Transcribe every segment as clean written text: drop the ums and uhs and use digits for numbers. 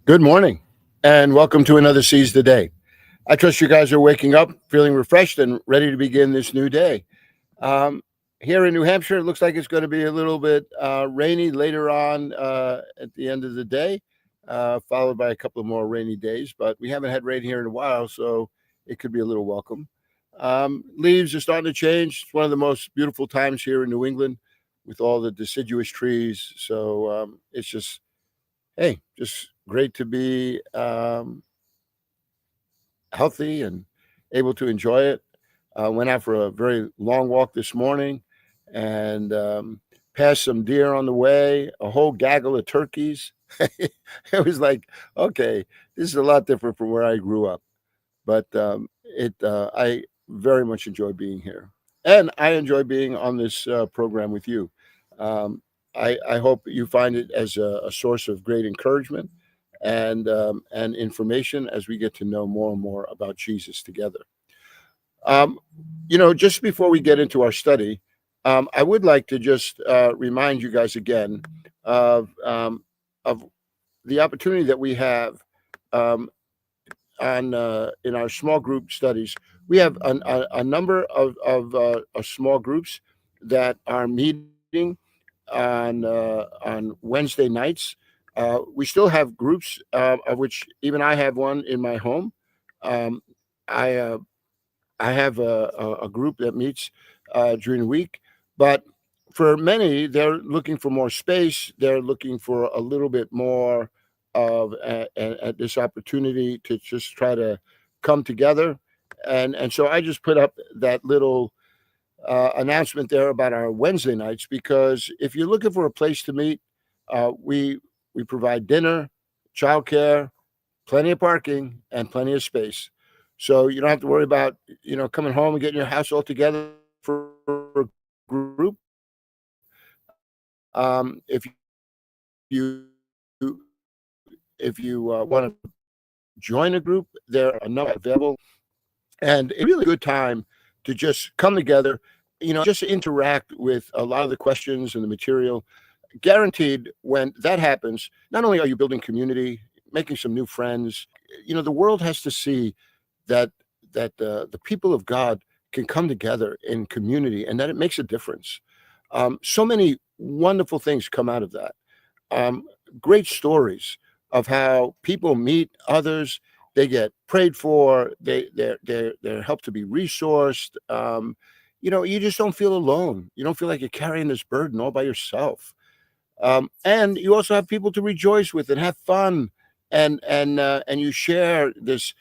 Good morning, and welcome to another Seize the Day. I trust you guys are waking up, feeling refreshed, and ready to begin this new day. Here in New Hampshire, it looks like it's going to be a little bit rainy later on at the end of the day, followed by a couple of more rainy days. But we haven't had rain here in a while, so it could be a little welcome. Leaves are starting to change. It's one of the most beautiful times here in New England with all the deciduous trees. So it's just, hey, just great to be healthy and able to enjoy it. Went out for a very long walk this morning and passed some deer on the way, a whole gaggle of turkeys. It was like, okay, this is a lot different from where I grew up. But I very much enjoy being here. And I enjoy being on this program with you. I hope you find it as a source of great encouragement and information as we get to know more and more about Jesus together. Just before we get into our study, I would like to just remind you guys again of the opportunity that we have in our small group studies. We have a number of small groups that are meeting on Wednesday nights. We still have groups, of which even I have one in my home. I have a group that meets during the week, but for many, they're looking for more space. They're looking for a little bit more of this opportunity to just try to come together. And so I just put up that little announcement there about our Wednesday nights, because if you're looking for a place to meet, we provide dinner, childcare, plenty of parking, and plenty of space. So you don't have to worry about coming home and getting your house all together for a group. If you want to join a group, there are a number available, and it's really a good time to just come together, just interact with a lot of the questions and the material. Guaranteed, when that happens, not only are you building community, making some new friends, the world has to see that the people of God can come together in community and that it makes a difference. So many wonderful things come out of that. Great stories of how people meet others. They get prayed for. They're helped to be resourced. You just don't feel alone. You don't feel like you're carrying this burden all by yourself. And you also have people to rejoice with and have fun, and you share this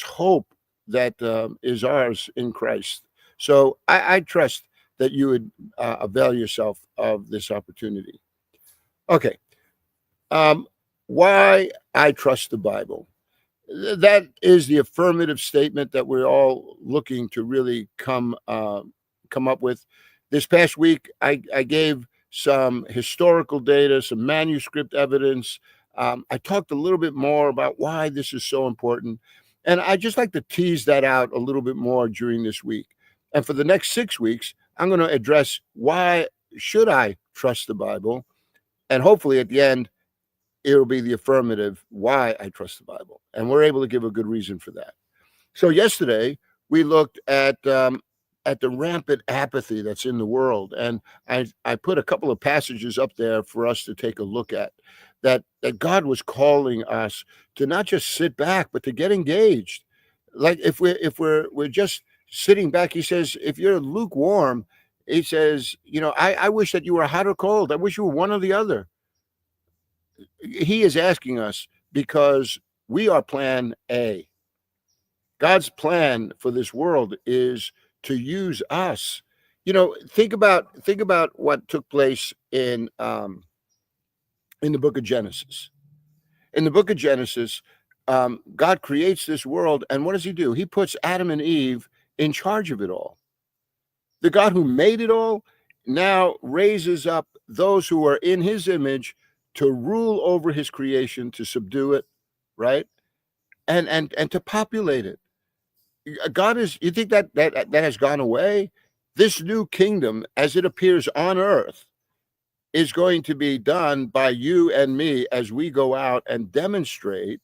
hope that is ours in Christ. So I trust that you would avail yourself of this opportunity. Okay. Why I trust the Bible. That is the affirmative statement that we're all looking to really come up with. This past week, I gave some historical data, some manuscript evidence. I talked a little bit more about why this is so important. And I just like to tease that out a little bit more during this week. And for the next 6 weeks, I'm going to address why should I trust the Bible? And hopefully at the end, it'll be the affirmative why I trust the Bible. And we're able to give a good reason for that. So yesterday, we looked at the rampant apathy that's in the world. And I put a couple of passages up there for us to take a look at, that God was calling us to not just sit back, but to get engaged. Like if we're just sitting back, he says, if you're lukewarm, he says, I wish that you were hot or cold. I wish you were one or the other. He is asking us because we are plan A. God's plan for this world is to use us. Think about what took place in in the book of Genesis. In the book of Genesis, God creates this world, and what does he do? He puts Adam and Eve in charge of it all. The God who made it all now raises up those who are in his image to rule over his creation, to subdue it, right? And to populate it. God is, you think that has gone away? This new kingdom, as it appears on earth, is going to be done by you and me as we go out and demonstrate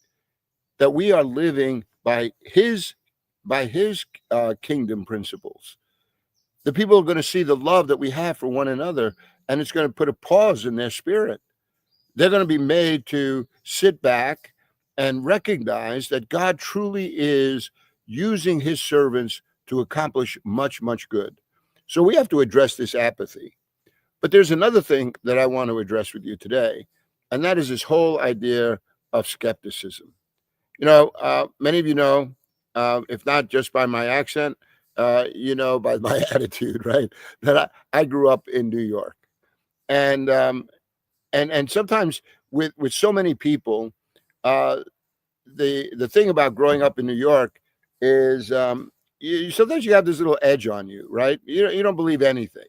that we are living by his kingdom principles. The people are going to see the love that we have for one another, and it's going to put a pause in their spirit. They're going to be made to sit back and recognize that God truly is using his servants to accomplish much, much good. So we have to address this apathy. But there's another thing that I want to address with you today, and that is this whole idea of skepticism. Many of you know, if not just by my accent, by my attitude, right? That I grew up in New York, and sometimes with so many people, the thing about growing up in New York is sometimes you have this little edge on you, right? You don't believe anything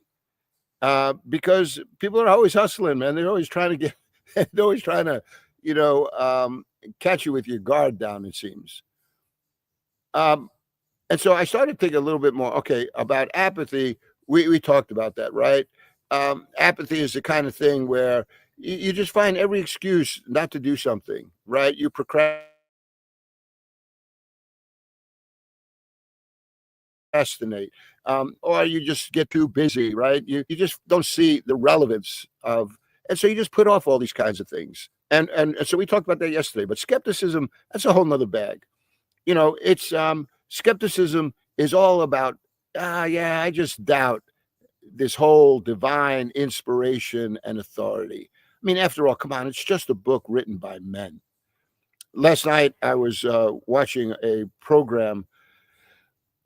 because people are always hustling, man. They're always trying to get, they're always trying to, catch you with your guard down. It seems. And so I started thinking a little bit more, okay, about apathy. We talked about that, right? Apathy is the kind of thing where you just find every excuse not to do something, right? You procrastinate, or you just get too busy, right? You just don't see the relevance of, and so you just put off all these kinds of things. And so we talked about that yesterday, but skepticism, that's a whole nother bag. It's skepticism is all about, yeah, I just doubt this whole divine inspiration and authority. I mean, after all, come on, it's just a book written by men. Last night, I was watching a program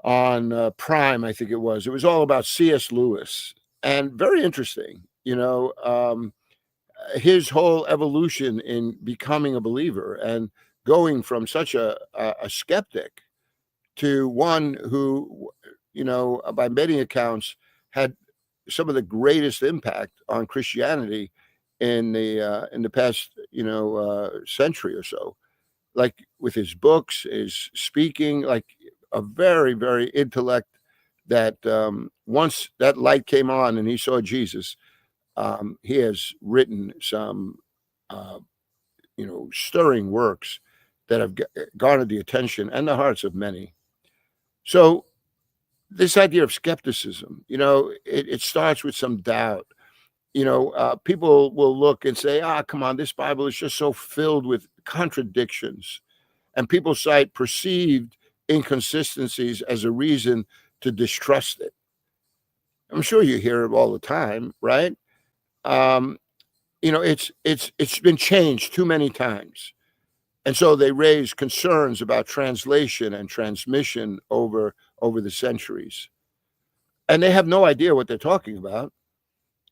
on Prime, I think it was. It was all about C.S. Lewis, and very interesting. His whole evolution in becoming a believer and going from such a skeptic to one who, by many accounts, had some of the greatest impact on Christianity in the past, century or so. Like with his books, his speaking, like a very, very intellect that once that light came on and he saw Jesus, he has written some, stirring works that have garnered the attention and the hearts of many. So this idea of skepticism, it starts with some doubt. People will look and say, come on, this Bible is just so filled with contradictions. And people cite perceived inconsistencies as a reason to distrust it. I'm sure you hear it all the time, right? It's been changed too many times. And so they raise concerns about translation and transmission over the centuries. And they have no idea what they're talking about,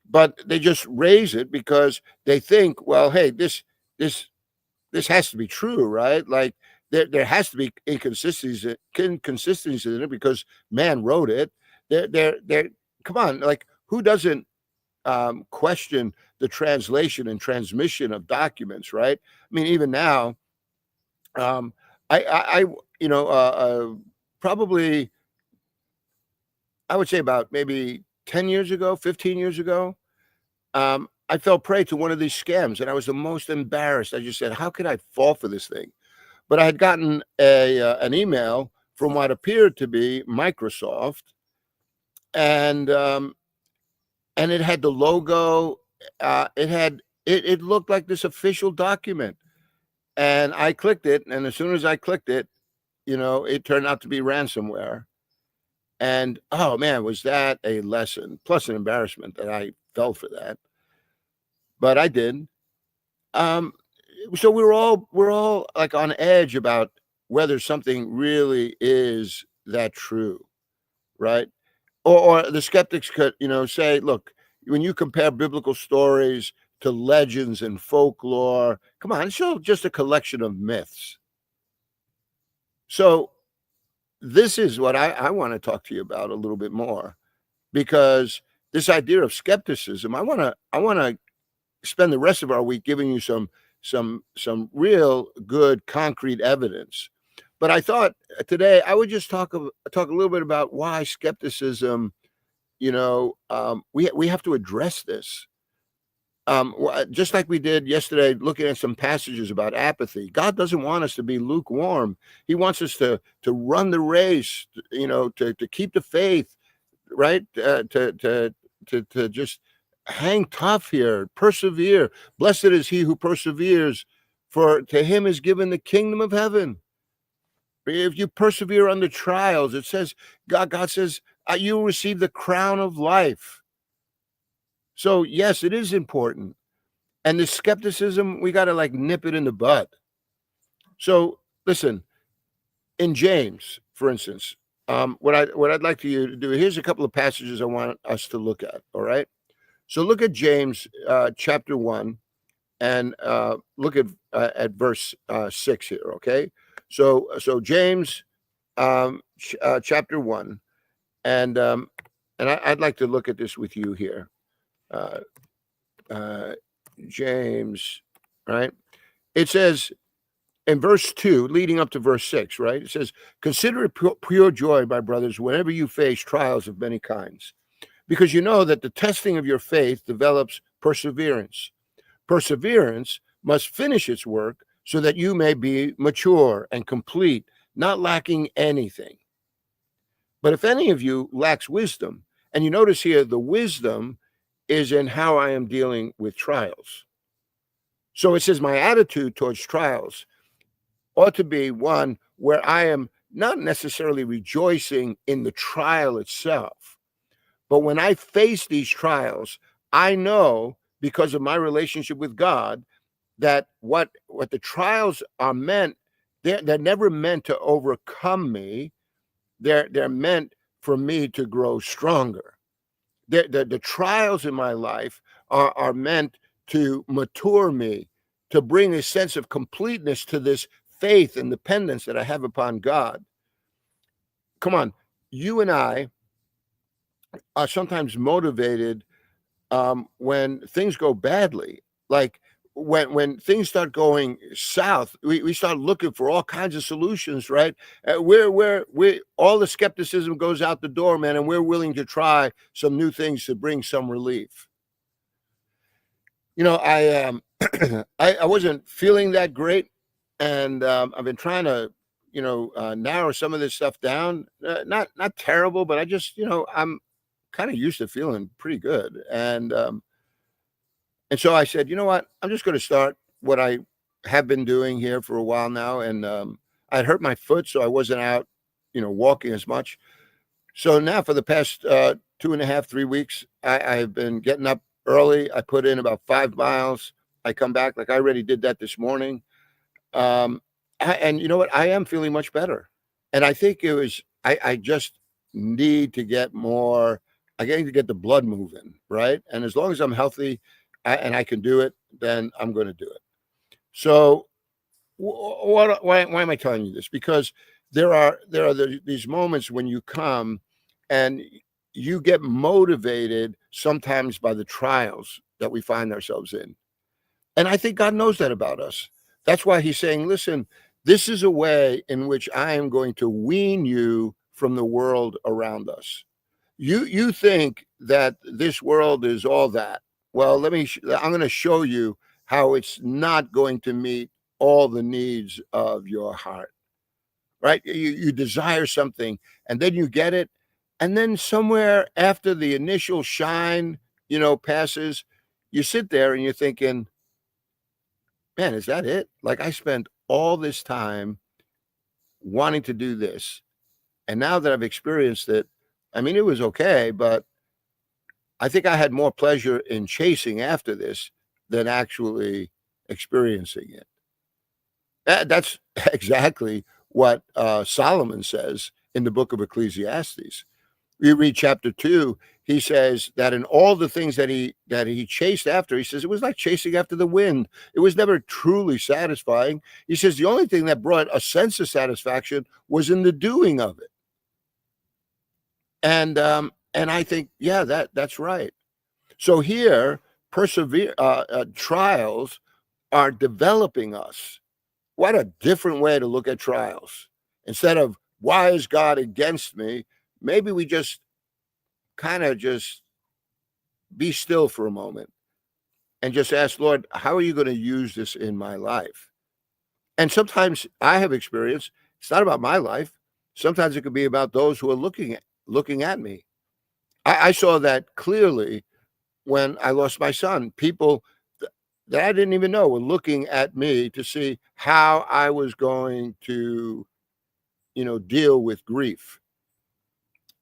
but they just raise it because they think, well, hey, this has to be true, right? Like there has to be inconsistencies in it because man wrote it. They're come on, like who doesn't question the translation and transmission of documents, right? I mean, even now, I probably I would say about maybe 10 years ago, 15 years ago, I fell prey to one of these scams, and I was the most embarrassed. I just said, "How could I fall for this thing?" But I had gotten an email from what appeared to be Microsoft, and it had the logo. It looked like this official document, and I clicked it, and as soon as I clicked it, it turned out to be ransomware. And oh man, was that a lesson? Plus an embarrassment that I fell for that, but I did. Um, so we're all like on edge about whether something really is that true, right? Or the skeptics could, say, look, when you compare biblical stories to legends and folklore. Come on, it's all just a collection of myths. So this is what I want to talk to you about a little bit more, because this idea of skepticism, I want to spend the rest of our week giving you some real good concrete evidence. But I thought today I would just talk a little bit about why skepticism. We have to address this. Just like we did yesterday, looking at some passages about apathy. God doesn't want us to be lukewarm. He wants us to run the race. To keep the faith, right? To just hang tough here, persevere. Blessed is he who perseveres, for to him is given the kingdom of heaven. If you persevere under trials, it says, God says, you will receive the crown of life. So yes, it is important. And the skepticism, we got to nip it in the bud. So listen, in James, for instance, what I'd like you to do, here's a couple of passages I want us to look at. All right. So look at James chapter 1 and look at verse 6 here. Okay. So James chapter 1, and I'd like to look at this with you here. James, right? It says in verse 2, leading up to verse 6, right? It says, consider it pure joy, my brothers, whenever you face trials of many kinds, because you know that the testing of your faith develops perseverance. Perseverance must finish its work so that you may be mature and complete, not lacking anything. But if any of you lacks wisdom, and you notice here, the wisdom is in how I am dealing with trials. So it says my attitude towards trials ought to be one where I am not necessarily rejoicing in the trial itself, but when I face these trials, I know, because of my relationship with God, that what the trials are meant, they're never meant to overcome me. They're meant for me to grow stronger. The trials in my life are meant to mature me, to bring a sense of completeness to this faith and dependence that I have upon God. Come on, you and I are sometimes motivated when things go badly. Like when things start going south, we start looking for all kinds of solutions, right? We all the skepticism goes out the door, man, and we're willing to try some new things to bring some relief. I I wasn't feeling that great, and I've been trying to narrow some of this stuff down. Not terrible, but I just I'm kind of used to feeling pretty good, and so I said, you know what? I'm just going to start what I have been doing here for a while now. And I'd hurt my foot, so I wasn't out, walking as much. So now for the past 2.5, 3 weeks, I have been getting up early. I put in about 5 miles. I come back, like I already did that this morning. And you know what? I am feeling much better. And I think I just need to get more, I need to get the blood moving, right? And as long as I'm healthy, and I can do it, then I'm going to do it. So, why am I telling you this? Because there are these moments when you come and you get motivated sometimes by the trials that we find ourselves in, and I think God knows that about us. That's why He's saying, "Listen, this is a way in which I am going to wean you from the world around us. You think that this world is all that." Well, I'm going to show you how it's not going to meet all the needs of your heart, right? You desire something and then you get it. And then somewhere after the initial shine, passes, you sit there and you're thinking, man, is that it? Like I spent all this time wanting to do this. And now that I've experienced it, I mean, it was okay, but I think I had more pleasure in chasing after this than actually experiencing it. That's exactly what Solomon says in the book of Ecclesiastes. You read chapter 2, he says that in all the things that he chased after, he says it was like chasing after the wind. It was never truly satisfying. He says the only thing that brought a sense of satisfaction was in the doing of it. And I think, yeah, that's right. So here, trials are developing us. What a different way to look at trials. Instead of why is God against me, maybe we just kind of just be still for a moment and just ask, Lord, how are you going to use this in my life? And sometimes I have experienced it's not about my life. Sometimes it could be about those who are looking at me. I saw that clearly when I lost my son. People that I didn't even know were looking at me to see how I was going to, deal with grief.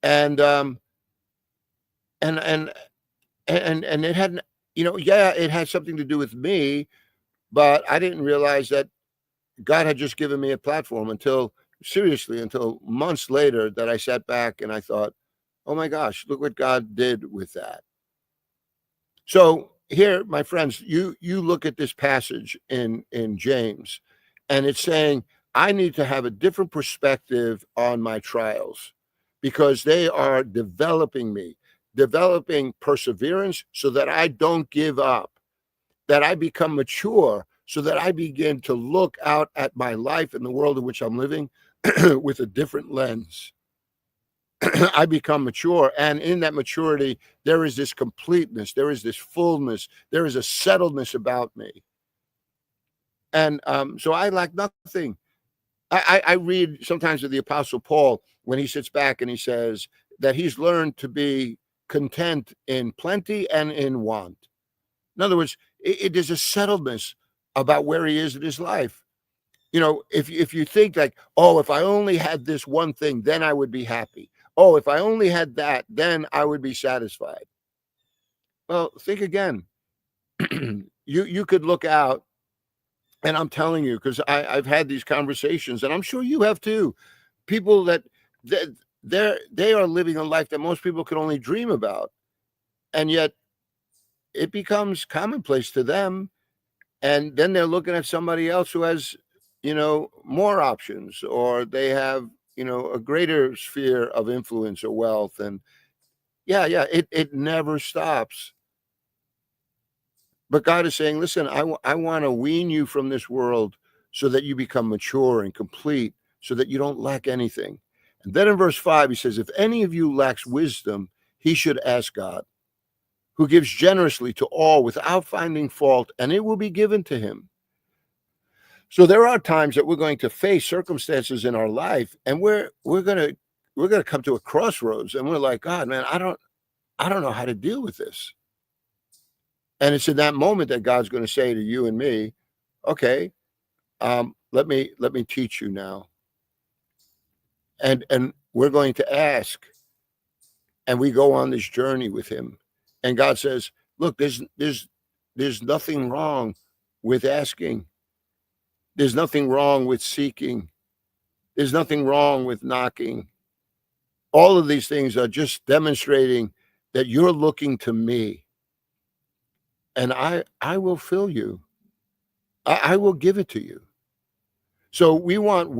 And and and and it hadn't, yeah, it had something to do with me, but I didn't realize that God had just given me a platform until months later that I sat back and I thought, oh my gosh, look what God did with that. So here, my friends, you look at this passage in James, and it's saying I need to have a different perspective on my trials because they are developing me, developing perseverance so that I don't give up, that I become mature, so that I begin to look out at my life and the world in which I'm living with a different lens. I become mature. And in that maturity, there is this completeness, there is this fullness, there is a settledness about me. And so I lack nothing. I read sometimes of the Apostle Paul when he sits back and he says that he's learned to be content in plenty and in want. In other words, it is a settledness about where he is in his life. If you think like, oh, if I only had this one thing, then I would be happy. Oh, if I only had that, then I would be satisfied. Well, think again. You could look out, and I'm telling you, because I've had these conversations, and I'm sure you have too. People that they are living a life that most people could only dream about, and yet it becomes commonplace to them. And then they're looking at somebody else who has, more options, or they have, a greater sphere of influence or wealth. And yeah, it never stops. But God is saying, listen, I want to wean you from this world so that you become mature and complete, so that you don't lack anything. And then in verse 5, he says, if any of you lacks wisdom, he should ask God, who gives generously to all without finding fault, and it will be given to him. So there are times that we're going to face circumstances in our life, and we're gonna come to a crossroads, and we're like, God, man, I don't know how to deal with this. And it's in that moment that God's going to say to you and me, okay, let me teach you now. And we're going to ask, and we go on this journey with him. And God says, look, there's nothing wrong with asking. There's nothing wrong with seeking. There's nothing wrong with knocking. All of these things are just demonstrating that you're looking to me, and I will fill you. I will give it to you. So we want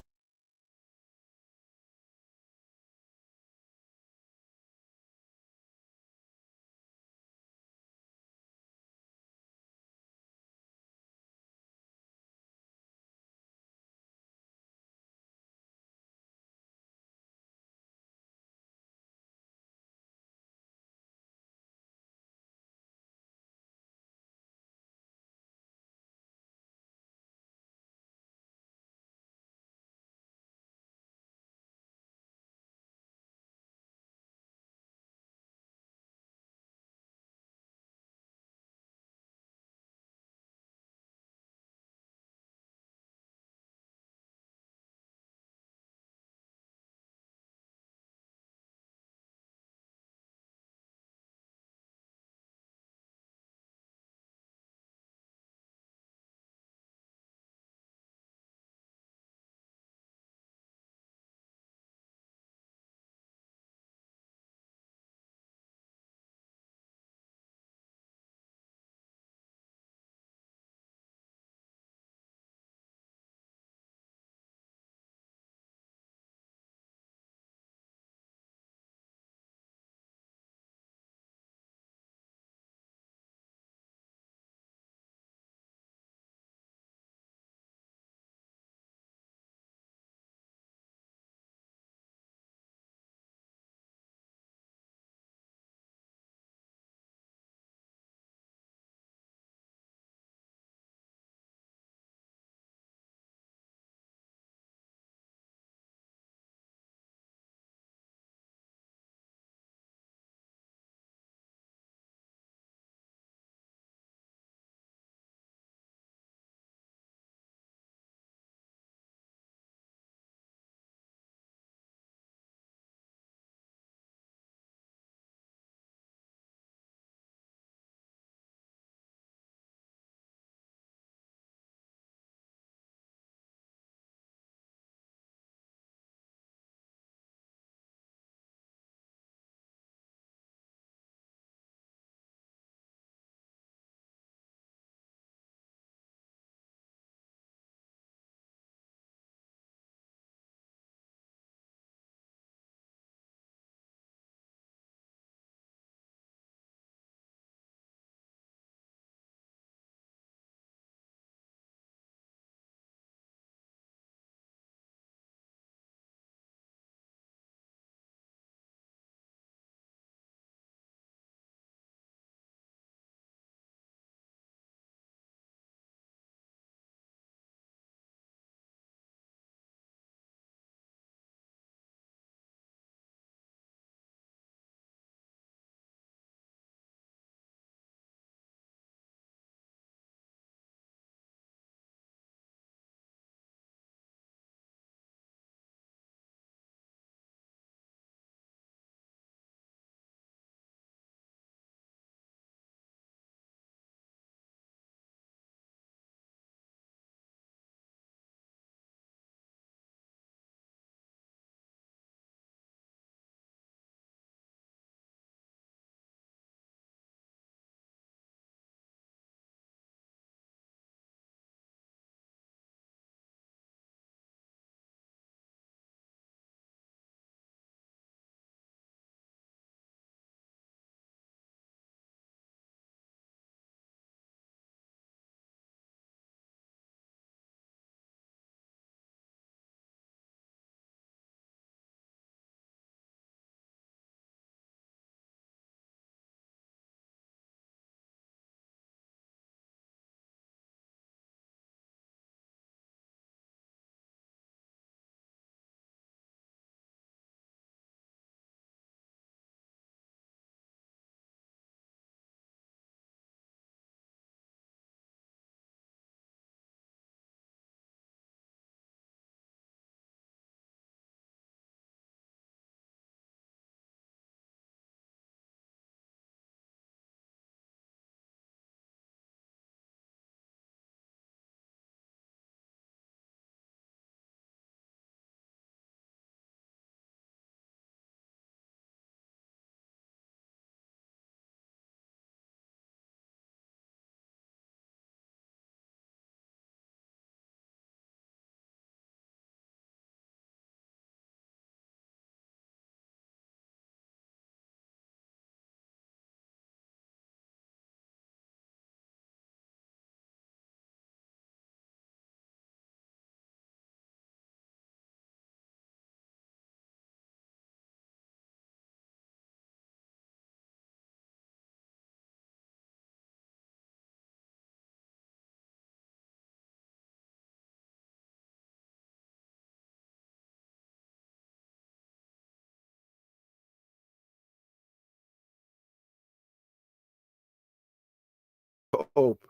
hope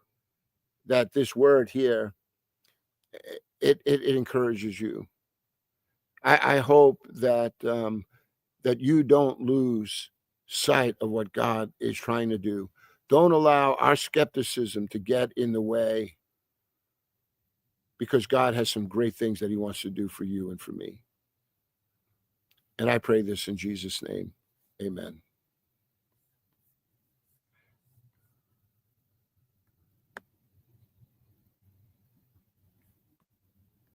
that this word here, it encourages you. I hope that that you don't lose sight of what God is trying to do. Don't allow our skepticism to get in the way, because God has some great things that he wants to do for you and for me. And I pray this in Jesus' name. Amen.